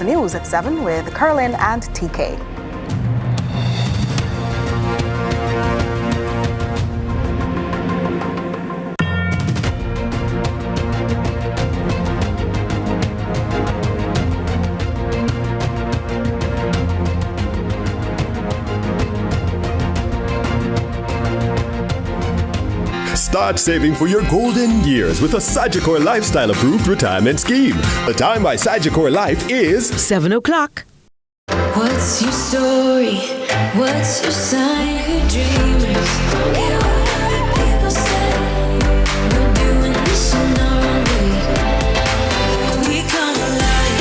the news at 7 with Curlin and TK. Start saving for your golden years with a Sagicor Lifestyle Approved Retirement Scheme. The time by Sagicor Life is 7 o'clock. What's your story? What's your sign? We're dreamers. Don't care what other people say. We're doing this in our own way. We come alive.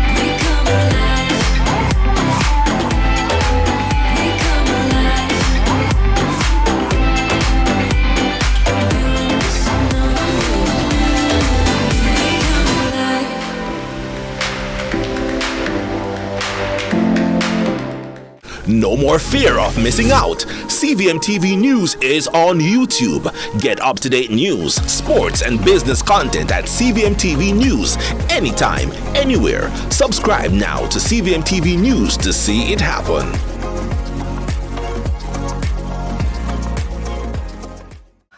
We come alive. We come alive. We're doing this in our own way. We come alive. No more fear of missing out. CVM TV News is on YouTube. Get up-to-date news, sports, and business content at CVM TV News anytime, anywhere. Subscribe now to CVM TV News to see it happen.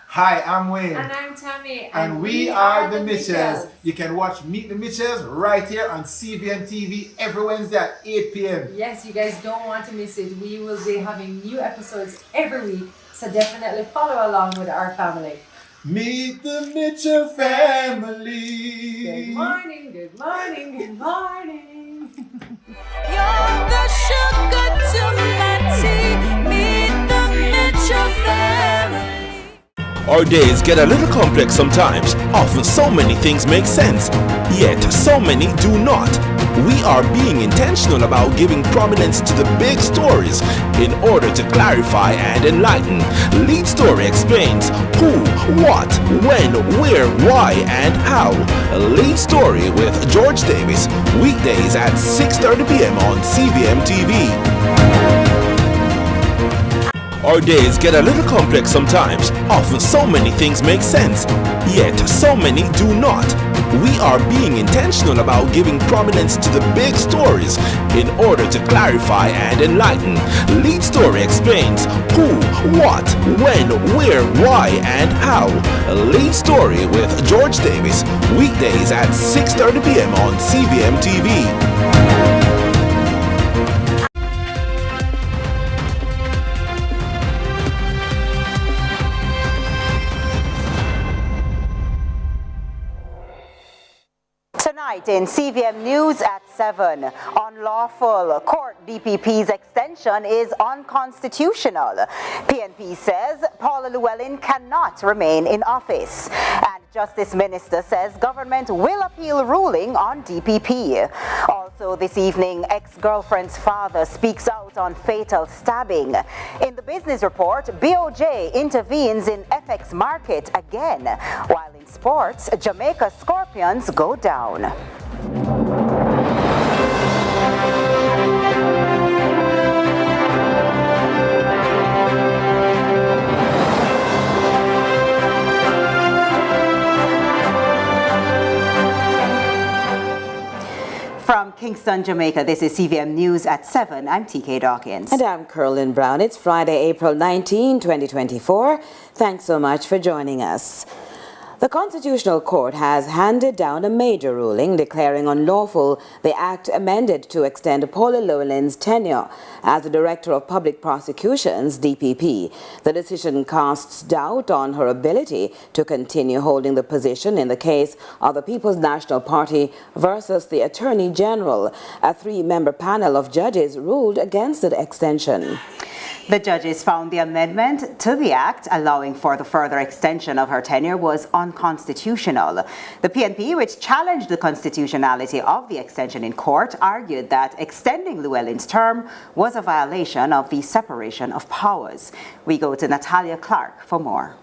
Hi, I'm Wayne. And I'm Tammy. And we are the Mitchells. You can watch Meet the Mitchells right here on CVM TV every Wednesday at 8 p.m. Yes, you guys don't want to miss it. We will be having new episodes every week, so definitely follow along with our family. Meet the Mitchell family. Good morning, good morning, good morning. You're the sugar to my tea. Meet the Mitchell family. Our days get a little complex sometimes. Often so many things make sense, yet so many do not. We are being intentional about giving prominence to the big stories in order to clarify and enlighten. Lead Story explains who, what, when, where, why, and how. Lead Story with George Davis, weekdays at 6:30 p.m. on CVM TV. Our days get a little complex sometimes. Often so many things make sense, yet so many do not. We are being intentional about giving prominence to the big stories in order to clarify and enlighten. Lead Story explains who, what, when, where, why, and how. Lead Story with George Davis, weekdays at 6:30 p.m. on CVM TV. Tonight in CVM News at 7, unlawful. Court DPP's extension is unconstitutional. PNP says Paula Llewellyn cannot remain in office. And Justice Minister says government will appeal ruling on DPP. Also this evening, ex-girlfriend's father speaks out on fatal stabbing. In the business report, BOJ intervenes in FX market again. While in sports, Jamaica Scorpions go down. From Kingston, Jamaica, this is CVM News at 7. I'm TK Dawkins. And I'm Curlin Brown. It's Friday, April 19, 2024. Thanks so much for joining us. The Constitutional Court has handed down a major ruling declaring unlawful the act amended to extend Paula Llewellyn's tenure as the Director of Public Prosecutions, DPP. The decision casts doubt on her ability to continue holding the position in the case of the People's National Party versus the Attorney General. A 3-member panel of judges ruled against the extension. The judges found the amendment to the act allowing for the further extension of her tenure was unconstitutional. The PNP, which challenged the constitutionality of the extension in court, argued that extending Llewellyn's term was a violation of the separation of powers. We go to Natalia Clark for more.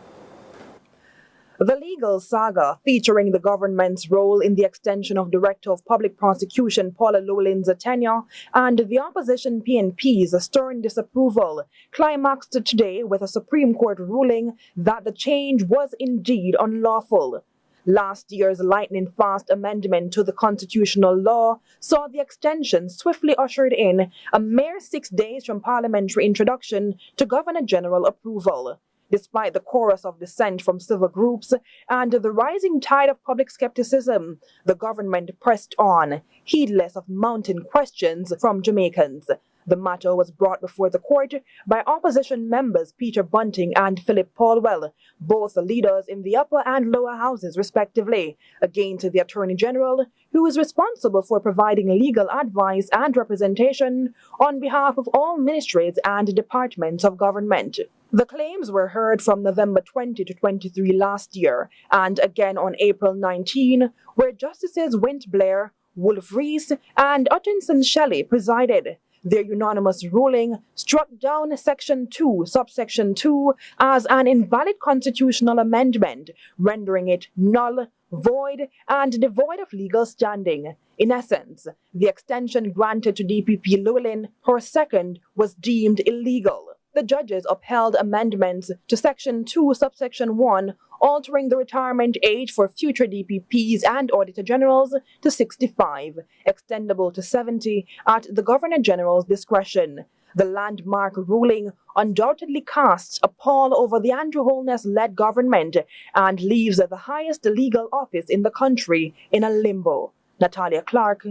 The Legal Saga, featuring the government's role in the extension of Director of Public Prosecution Paula Llewellyn's tenure and the opposition PNP's stern disapproval, climaxed today with a Supreme Court ruling that the change was indeed unlawful. Last year's lightning-fast amendment to the constitutional law saw the extension swiftly ushered in a mere 6 days from parliamentary introduction to Governor-General approval. Despite the chorus of dissent from civil groups and the rising tide of public skepticism, the government pressed on, heedless of mounting questions from Jamaicans. The matter was brought before the court by opposition members Peter Bunting and Philip Paulwell, both leaders in the upper and lower houses respectively, against the Attorney General, who is responsible for providing legal advice and representation on behalf of all ministries and departments of government. The claims were heard from November 20 to 23 last year, and again on April 19, where Justices Wint Blair, Wolf Rees, and Hutchinson Shelley presided. Their unanimous ruling struck down Section 2, Subsection 2 as an invalid constitutional amendment, rendering it null, void, and devoid of legal standing. In essence, the extension granted to DPP Llewellyn, her second, was deemed illegal. The judges upheld amendments to Section 2, Subsection 1, altering the retirement age for future DPPs and Auditor Generals to 65, extendable to 70 at the Governor General's discretion. The landmark ruling undoubtedly casts a pall over the Andrew Holness-led government and leaves the highest legal office in the country in a limbo. Natalia Clark,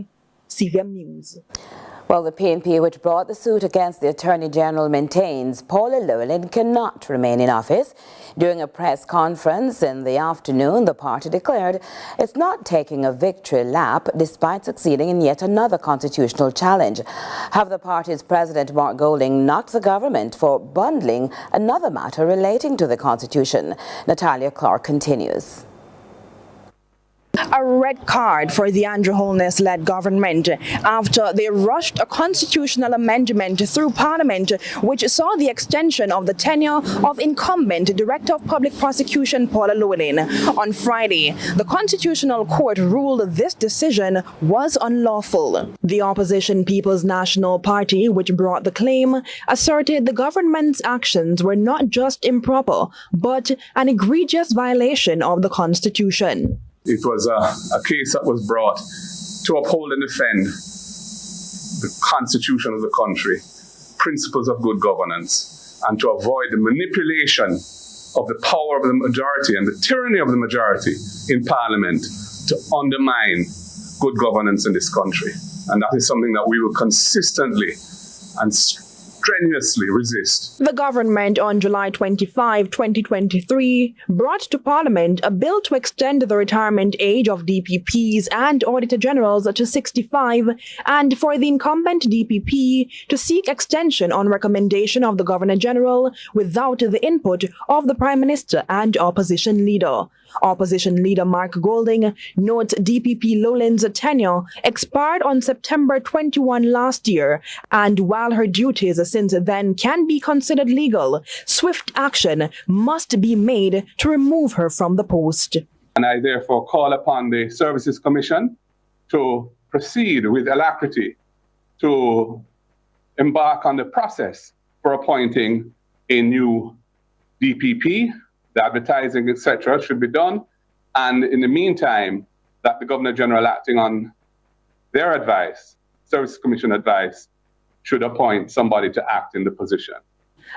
CVM News. Well, the PNP, which brought the suit against the Attorney General, maintains Paula Llewellyn cannot remain in office. During a press conference in the afternoon, the party declared it's not taking a victory lap despite succeeding in yet another constitutional challenge. Have the party's president, Mark Golding, knocked the government for bundling another matter relating to the Constitution? Natalia Clark continues. A red card for the Andrew Holness-led government after they rushed a constitutional amendment through Parliament which saw the extension of the tenure of incumbent Director of Public Prosecution Paula Llewellyn. On Friday, the Constitutional Court ruled this decision was unlawful. The opposition People's National Party, which brought the claim, asserted the government's actions were not just improper, but an egregious violation of the Constitution. It was a case that was brought to uphold and defend the Constitution of the country, principles of good governance, and to avoid the manipulation of the power of the majority and the tyranny of the majority in Parliament to undermine good governance in this country. And that is something that we will consistently and strenuously resist. The government on July 25, 2023 brought to Parliament a bill to extend the retirement age of DPPs and Auditor Generals to 65 and for the incumbent DPP to seek extension on recommendation of the Governor General without the input of the Prime Minister and Opposition Leader. Opposition Leader Mark Golding notes DPP Llewellyn's tenure expired on September 21 last year, and while her duties since then can be considered legal, swift action must be made to remove her from the post. And I therefore call upon the Services Commission to proceed with alacrity to embark on the process for appointing a new DPP. The advertising, etc., should be done. And in the meantime, that the Governor General, acting on their advice, Service Commission advice, should appoint somebody to act in the position.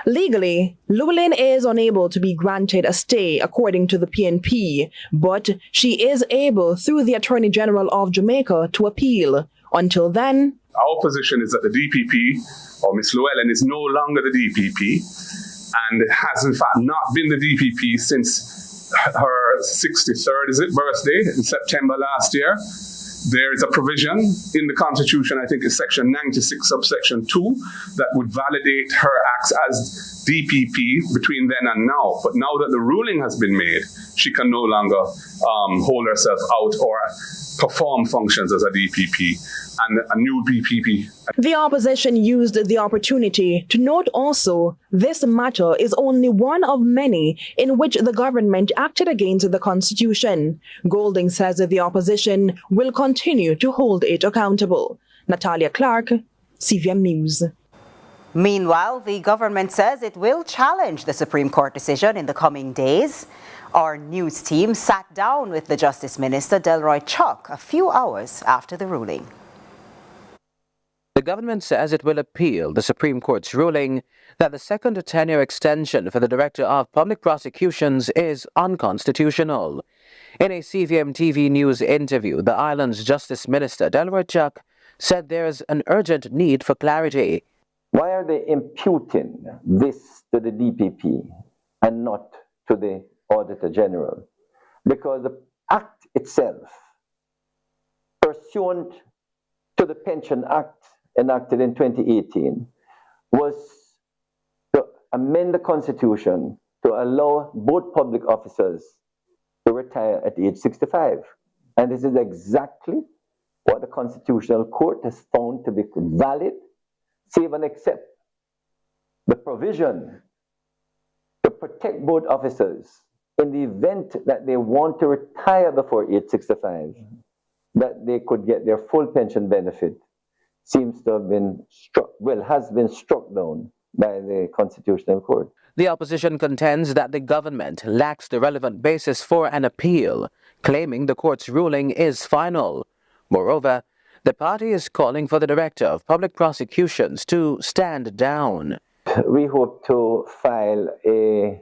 Legally, Llewellyn is unable to be granted a stay according to the PNP, but she is able through the Attorney General of Jamaica to appeal. Until then, our position is that the DPP, or Ms. Llewellyn, is no longer the DPP, and has in fact not been the DPP since her 63rd, birthday in September last year. There is a provision in the Constitution, I think it's Section 96, subsection 2, that would validate her acts as DPP between then and now. But now that the ruling has been made, she can no longer hold herself out or perform functions as a DPP. And a new DPP. The opposition used the opportunity to note also this matter is only one of many in which the government acted against the Constitution. Golding says that the opposition will continue to hold it accountable. Natalia Clark, CVM News. Meanwhile, the government says it will challenge the Supreme Court decision in the coming days. Our news team sat down with the Justice Minister, Delroy Chuck, a few hours after the ruling. The government says it will appeal the Supreme Court's ruling that the second tenure extension for the Director of Public Prosecutions is unconstitutional. In a CVM TV news interview, the island's Justice Minister, Delroy Chuck, said there is an urgent need for clarity. Why are they imputing this to the DPP and not to the Auditor General? Because the Act itself, pursuant to the Pension Act enacted in 2018, was to amend the Constitution to allow both public officers to retire at age 65. And this is exactly what the Constitutional Court has found to be valid, save and except the provision to protect both officers in the event that they want to retire before age 65, that they could get their full pension benefit, seems to have been has been struck down by the Constitutional Court. The opposition contends that the government lacks the relevant basis for an appeal, claiming the court's ruling is final. Moreover, the party is calling for the Director of Public Prosecutions to stand down. We hope to file an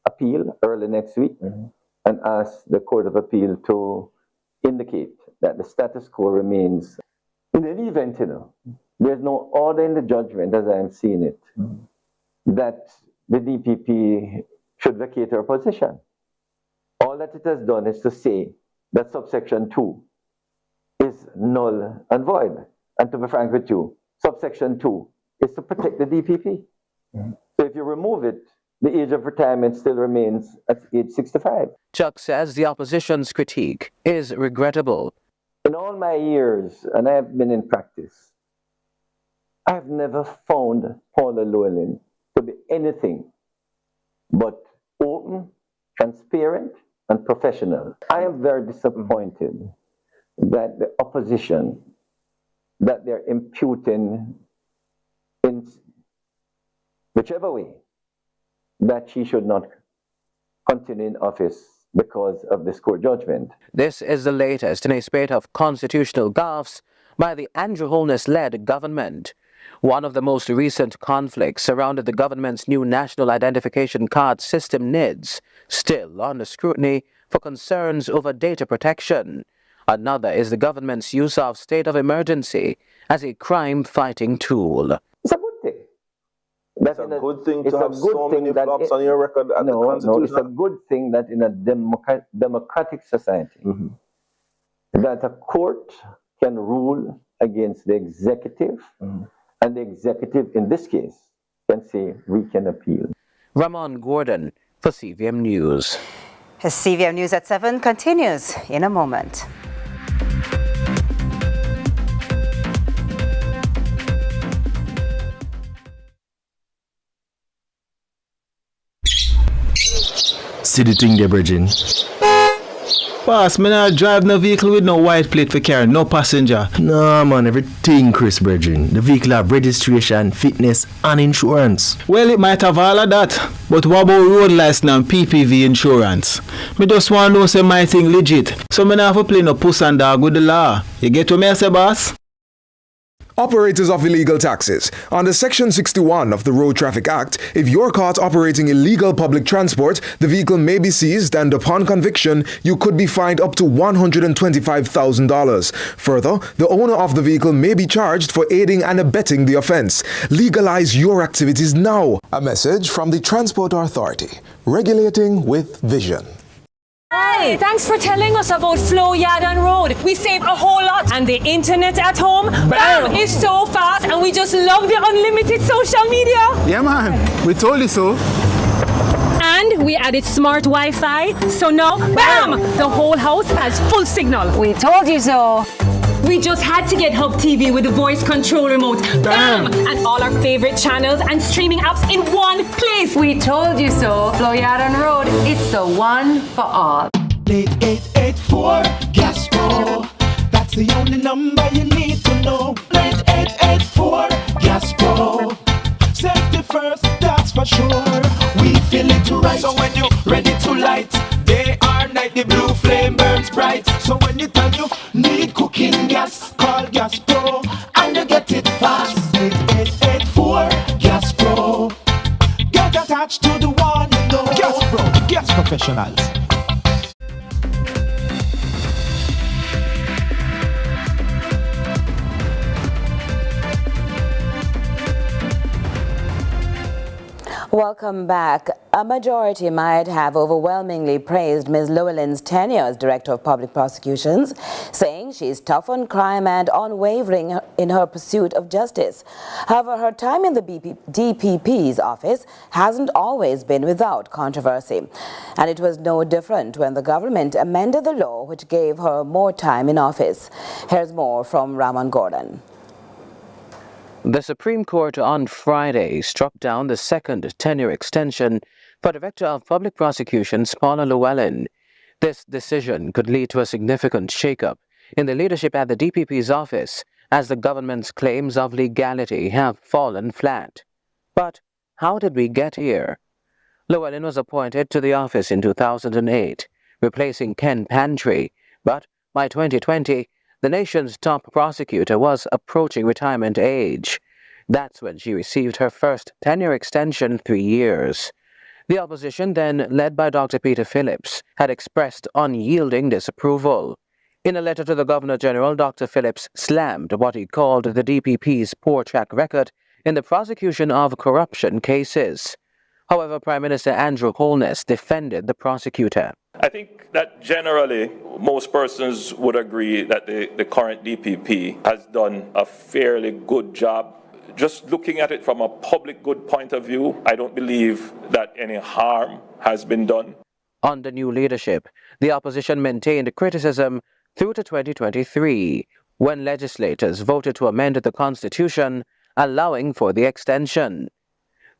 appeal early next week and ask the Court of Appeal to indicate that the status quo remains. In any event, there's no order in the judgment, as I am seeing it, that the DPP should vacate her position. All that it has done is to say that subsection 2 is null and void. And to be frank with you, subsection 2 is to protect the DPP. So if you remove it, the age of retirement still remains at age 65. Chuck says the opposition's critique is regrettable. In all my years, and I have been in practice, I have never found Paula Llewellyn to be anything but open, transparent, and professional. I am very disappointed that the opposition, that they're imputing in whichever way, that she should not continue in office because of this court judgment. This is the latest in a spate of constitutional gaffes by the Andrew Holness-led government. One of the most recent conflicts surrounded the government's new National Identification Card System NIDS, still under scrutiny for concerns over data protection. Another is the government's use of state of emergency as a crime-fighting tool. It's a good thing. It's a good thing to have so many flops on your record at the Constitution. No, it's a good thing that in a democratic society, that a court can rule against the executive, and the executive, in this case, can say, we can appeal. Ramon Gordon for CVM News. CVM News at 7 continues in a moment. See the thing there, Bridging. Boss, me not drive no vehicle with no white plate for carrying no passenger. Nah, man, everything, Chris Bridging. The vehicle have registration, fitness, and insurance. Well, it might have all of that. But what about road license and PPV insurance? Me just want to know say my thing legit. So me not have to play no puss and dog with the law. You get what me say, boss? Operators of illegal taxis. Under Section 61 of the Road Traffic Act, if you're caught operating illegal public transport, the vehicle may be seized and upon conviction, you could be fined up to $125,000. Further, the owner of the vehicle may be charged for aiding and abetting the offense. Legalize your activities now. A message from the Transport Authority, regulating with vision. Hi, thanks for telling us about Flow Yard and Road. We save a whole lot, and the internet at home, bam, is so fast, and we just love the unlimited social media. Yeah, man, we told you so. And we added smart Wi-Fi, so now, bam, the whole house has full signal. We told you so. We just had to get Hub TV with the voice control remote. Bam! And all our favorite channels and streaming apps in one place. We told you so. Flow Yard and Road, it's the one for all. 8884 Gaspo. That's the only number you need to know. 8884 Gaspo. Safety first, that's for sure. We feel it right. So when you're ready to light, the blue flame burns bright. So when you tell you need cooking gas, call Gas Pro and you get it fast. 8884 Gas Pro. Get attached to the one you know. Gas Pro, gas professionals. Welcome back. A majority might have overwhelmingly praised Ms. Llewellyn's tenure as Director of Public Prosecutions, saying she's tough on crime and unwavering in her pursuit of justice. However, her time in the DPP's office hasn't always been without controversy. And it was no different when the government amended the law which gave her more time in office. Here's more from Ramon Gordon. The Supreme Court on Friday struck down the second tenure extension for Director of Public Prosecutions Paula Llewellyn. This decision could lead to a significant shakeup in the leadership at the DPP's office as the government's claims of legality have fallen flat. But how did we get here? Llewellyn was appointed to the office in 2008, replacing Ken Pantry, but by 2020, the nation's top prosecutor was approaching retirement age. That's when she received her first tenure extension in 3 years. The opposition, then led by Dr. Peter Phillips, had expressed unyielding disapproval. In a letter to the Governor General, Dr. Phillips slammed what he called the DPP's poor track record in the prosecution of corruption cases. However, Prime Minister Andrew Holness defended the prosecutor. I think that generally most persons would agree that the current DPP has done a fairly good job. Just looking at it from a public good point of view, I don't believe that any harm has been done. Under new leadership, the opposition maintained criticism through to 2023, when legislators voted to amend the Constitution, allowing for the extension.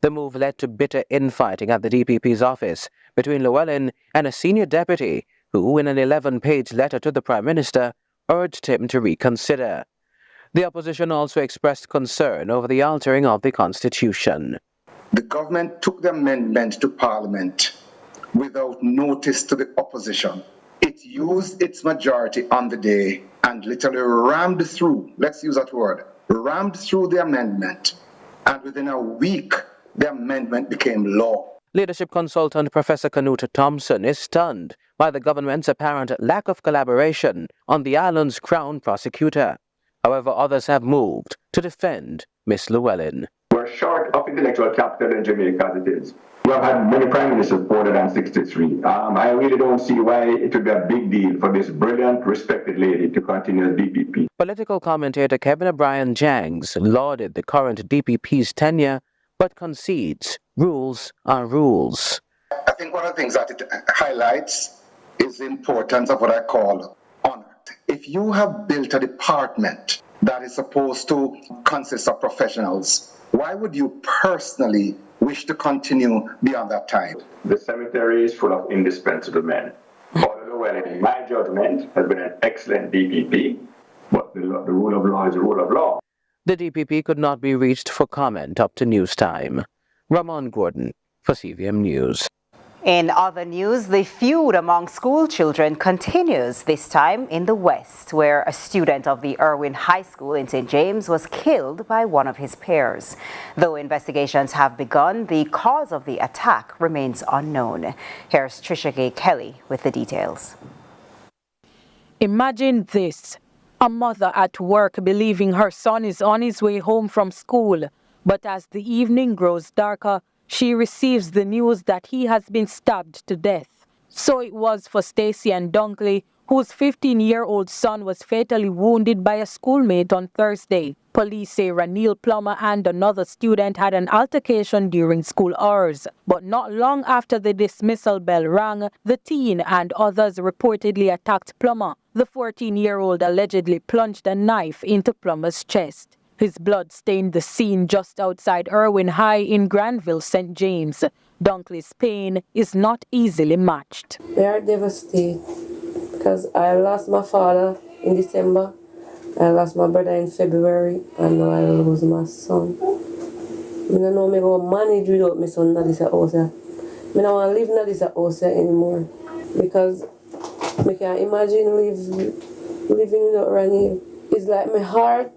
The move led to bitter infighting at the DPP's office between Llewellyn and a senior deputy who, in an 11-page letter to the Prime Minister, urged him to reconsider. The opposition also expressed concern over the altering of the Constitution. The government took the amendment to Parliament without notice to the opposition. It used its majority on the day and literally rammed through, let's use that word, rammed through the amendment. And within a week, the amendment became law. Leadership consultant Professor Knut Thompson is stunned by the government's apparent lack of collaboration on the island's Crown prosecutor. However, others have moved to defend Miss Llewellyn. We're short of intellectual capital in Jamaica as it is. We have had many prime ministers older than 63. I really don't see why it would be a big deal for this brilliant, respected lady to continue as DPP. Political commentator Kevin O'Brien-Jangs lauded the current DPP's tenure, but concedes rules are rules. I think one of the things that it highlights is the importance of what I call honor. If you have built a department that is supposed to consist of professionals, why would you personally wish to continue beyond that time? The cemetery is full of indispensable men. Paula Llewellyn, in my judgment, has been an excellent DPP, but the rule of law is the rule of law. The DPP could not be reached for comment up to news time. Ramon Gordon for CVM News. In other news, the feud among school children continues, this time in the West, where a student of the Irwin High School in St. James was killed by one of his peers. Though investigations have begun, the cause of the attack remains unknown. Here's Trisha Gay Kelly with the details. Imagine this. A mother at work believing her son is on his way home from school, but as the evening grows darker, she receives the news that he has been stabbed to death. So it was for Stacy and Dunkley, whose 15-year-old son was fatally wounded by a schoolmate on Thursday. Police say Ranil Plummer and another student had an altercation during school hours. But not long after the dismissal bell rang, the teen and others reportedly attacked Plummer. The 14-year-old allegedly plunged a knife into Plummer's chest. His blood stained the scene just outside Irwin High in Granville, St. James. Dunkley's pain is not easily matched. We are devastated because I lost my father in December, I lost my brother in February, and now I lose my son. I don't know me go manage without my son in this house. I don't want to live in this house anymore because I can't imagine living without Ranil. It's like my heart,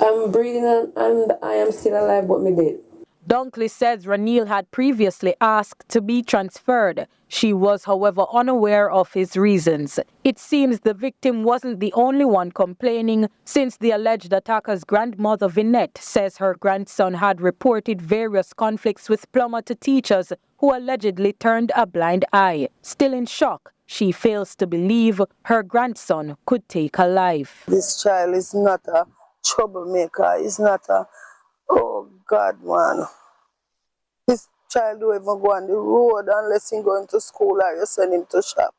I'm breathing and I am still alive, but me dead. Dunkley says Ranil had previously asked to be transferred. She was, however, unaware of his reasons. It seems the victim wasn't the only one complaining, since the alleged attacker's grandmother, Vinette, says her grandson had reported various conflicts with plumber to teachers who allegedly turned a blind eye. Still in shock, she fails to believe her grandson could take her life. This child is not a troublemaker. He's not a, oh God, man. This child don't even go on the road unless he going to school or you send him to shop.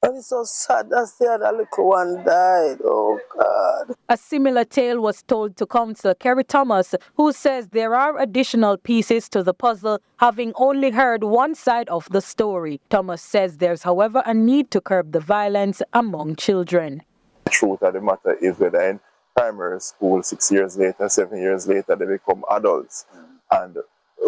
And it's so sad that the other little one died. Oh God. A similar tale was told to Councillor Kerry Thomas, who says there are additional pieces to the puzzle, having only heard one side of the story. Thomas says there's, however, a need to curb the violence among children. The truth of the matter is whether in primary school 6 years later, 7 years later, they become adults. And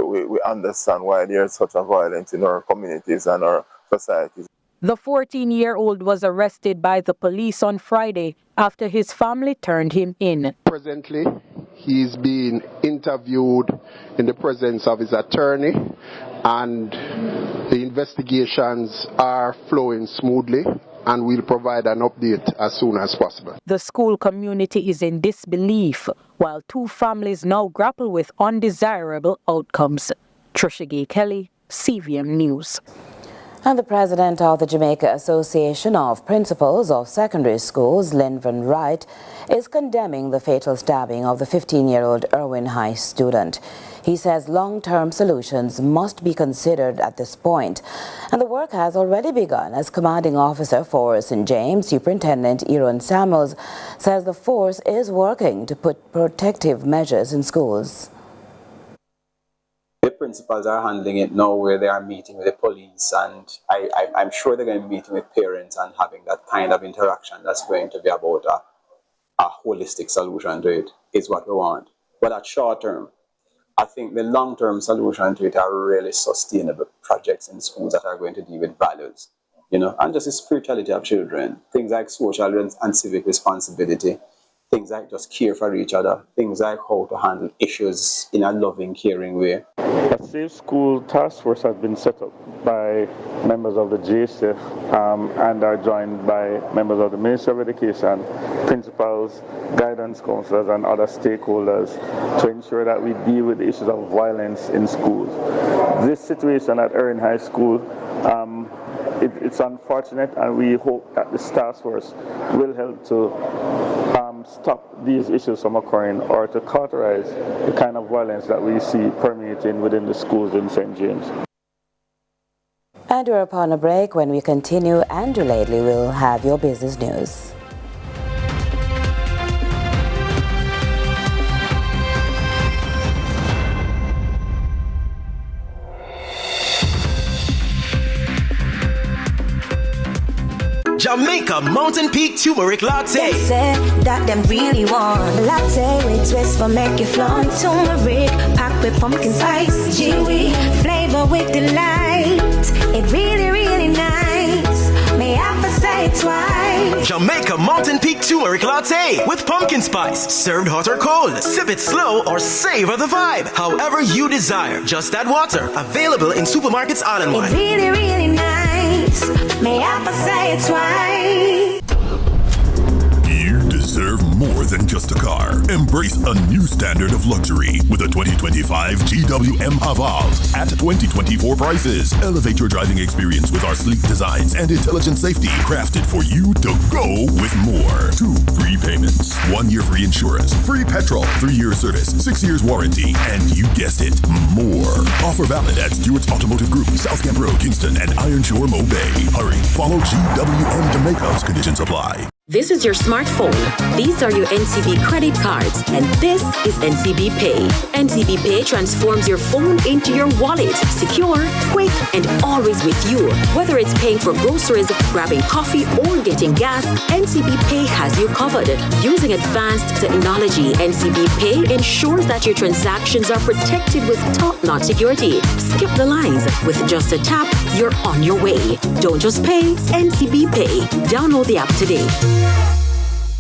we understand why there's such a violence in our communities and our societies. The 14-year-old was arrested by the police on Friday after his family turned him in. Presently, he's being interviewed in the presence of his attorney, and the investigations are flowing smoothly, and we'll provide an update as soon as possible. The school community is in disbelief, while two families now grapple with undesirable outcomes. Trisha Gay Kelly, CVM News. And the president of the Jamaica Association of Principals of Secondary Schools, Linvan Wright, is condemning the fatal stabbing of the 15-year-old Irwin High student. He says long-term solutions must be considered at this point, and the work has already begun, as Commanding Officer for St. James, Superintendent Eron Samuels, says the force is working to put protective measures in schools. The principals are handling it now, where they are meeting with the police, and I'm sure they're going to be meeting with parents and having that kind of interaction that's going to be about a holistic solution to it, is what we want. But at short term, I think the long-term solution to it are really sustainable projects in schools that are going to deal with values, and just the spirituality of children, things like social and civic responsibility, things like just care for each other, things like how to handle issues in a loving, caring way. A Safe School Task Force has been set up by members of the JSF and are joined by members of the Ministry of Education, principals, guidance counselors and other stakeholders to ensure that we deal with the issues of violence in schools. This situation at Irwin High School, it's unfortunate, and we hope that this task force will help to stop these issues from occurring, or to cauterize the kind of violence that we see permeating within the schools in St. James. And we're upon a break. When we continue, Andrew Laidley will have your business news. Jamaica Mountain Peak Turmeric Latte. They said that them really want a latte with twist for make you flaunt. Turmeric packed with pumpkin spice, chewy flavor with delight. It really, really nice. May I have to say it twice. Jamaica Mountain Peak Turmeric Latte with pumpkin spice. Served hot or cold. Sip it slow or savor the vibe. However you desire. Just add water. Available in supermarkets all in one. It really, really nice. May I have to say it twice. You deserve more than just a car. Embrace a new standard of luxury with a 2025 GWM Evolve at 2024 prices. Elevate your driving experience with our sleek designs and intelligent safety, crafted for you to go with more. 2 free payments, 1 year free insurance, free petrol, 3-year service, 6 years warranty, and you guessed it, more. Offer valid at Stewart's Automotive Group, South Camp Road, Kingston, and Iron Shore, Mobay. Hurry, follow GWM Jamaica's conditions apply. This is your smartphone. These are your NCB credit cards, and this is NCB Pay. NCB Pay transforms your phone into your wallet, secure, quick, and always with you. Whether it's paying for groceries, grabbing coffee, or getting gas, NCB Pay has you covered. Using advanced technology, NCB Pay ensures that your transactions are protected with top-notch security. Skip the lines. With just a tap, you're on your way. Don't just pay, NCB Pay. Download the app today.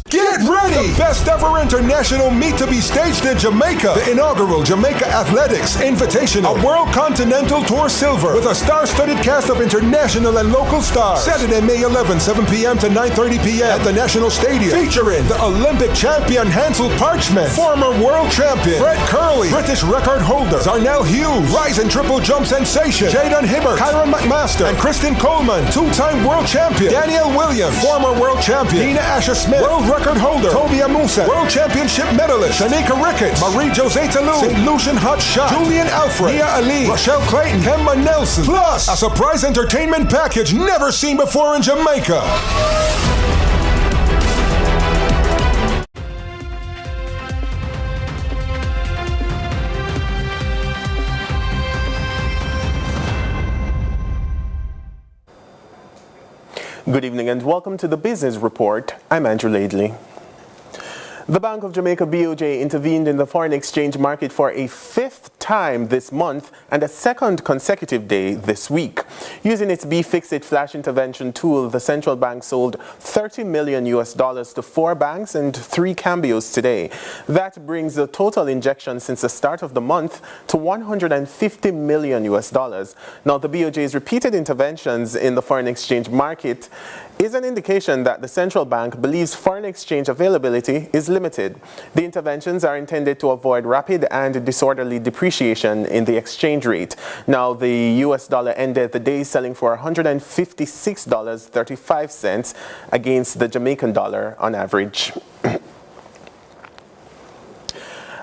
Get ready! The best ever international meet to be staged in Jamaica. The inaugural Jamaica Athletics Invitational, a World Continental Tour Silver with a star-studded cast of international and local stars. Saturday, May 11, 7 p.m. to 9:30 p.m. at the National Stadium. Featuring the Olympic champion Hansel Parchment, former world champion Fred Curley, British record holders Arnell Hughes, rising triple jump sensation Jaden Hibbert, Kyron McMaster, and Kristen Coleman, two-time world champion Danielle Williams, former world champion Dina Asher-Smith, world record holder Toby Amusa, world championship medalist Shanika Ricketts, Marie-Jose Talou, St. Lucian Hot Shot, Julian Alfred, Nia Ali, Rochelle Clayton, Kemba Nelson, plus a surprise entertainment package never seen before in Jamaica. Good evening and welcome to the Business Report. I'm Andrew Laidley. The Bank of Jamaica BOJ intervened in the foreign exchange market for a fifth time this month and a second consecutive day this week. Using its B-Fix-It flash intervention tool, the central bank sold $30 million to 4 banks and 3 cambios today. That brings the total injection since the start of the month to $150 million. Now, the BOJ's repeated interventions in the foreign exchange market is an indication that the central bank believes foreign exchange availability is limited. The interventions are intended to avoid rapid and disorderly depreciation in the exchange rate. Now, the US dollar ended the day selling for $156.35 against the Jamaican dollar on average.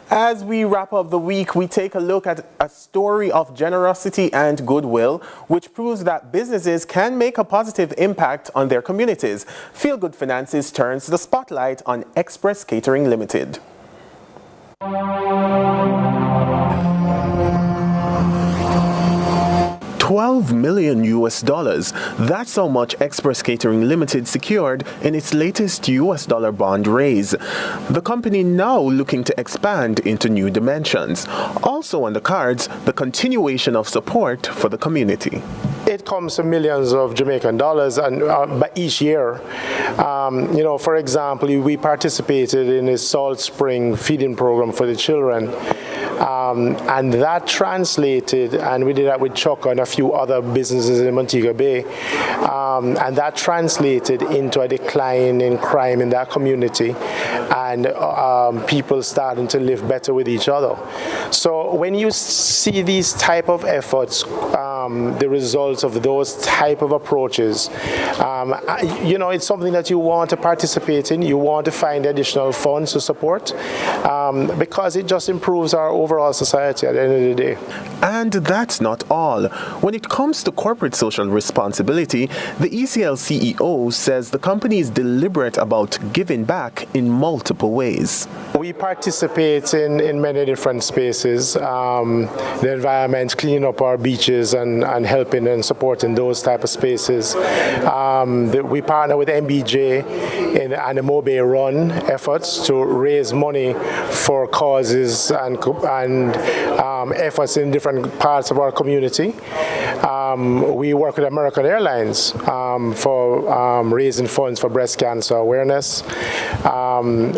As we wrap up the week, we take a look at a story of generosity and goodwill, which proves that businesses can make a positive impact on their communities. Feel Good Finances turns the spotlight on Express Catering Limited. $12 million. That's how much Express Catering Limited secured in its latest US dollar bond raise. The company now looking to expand into new dimensions. Also on the cards, the continuation of support for the community. It comes to millions of Jamaican dollars and by each year. For example, we participated in a Salt Spring feeding program for the children. And that translated, and we did that with Choco and a few other businesses in Montego Bay, and that translated into a decline in crime in that community and people starting to live better with each other. So when you see these type of efforts, the results of those type of approaches, it's something that you want to participate in, you want to find additional funds to support, because it just improves our overall society at the end of the day. And that's not all. When it comes to corporate social responsibility, the ECL CEO says the company is deliberate about giving back in multiple ways. We participate in many different spaces, the environment, cleaning up our beaches and helping and supporting those type of spaces. We partner with MBJ in the Mobe Run efforts to raise money for causes and efforts in different parts of our community. We work with American Airlines for raising funds for breast cancer awareness.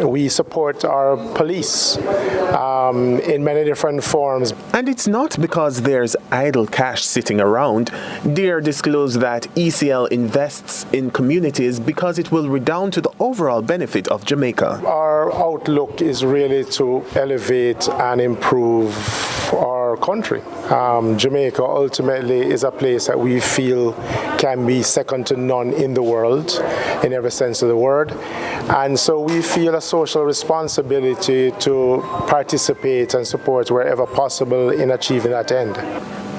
We support our police in many different forms. And it's not because there's idle cash sitting around. DARE disclosed that ECL invests in communities because it will redound to the overall benefit of Jamaica. Our outlook is really to elevate and improve our country. Jamaica ultimately is a place that we feel can be second to none in the world, in every sense of the word. And so we feel a social responsibility to participate and support wherever possible in achieving that end.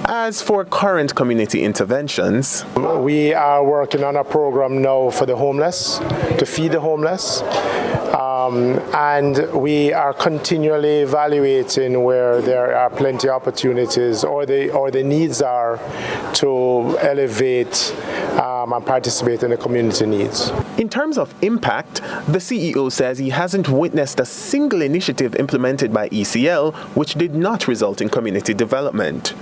As for current community interventions, we are working on a program now for the homeless, to feed the homeless. And we are continually evaluating where there are plenty of opportunities or the needs are to elevate and participate in the community needs. In terms of impact, the CEO says he hasn't witnessed a single initiative implemented by ECL which did not result in community development.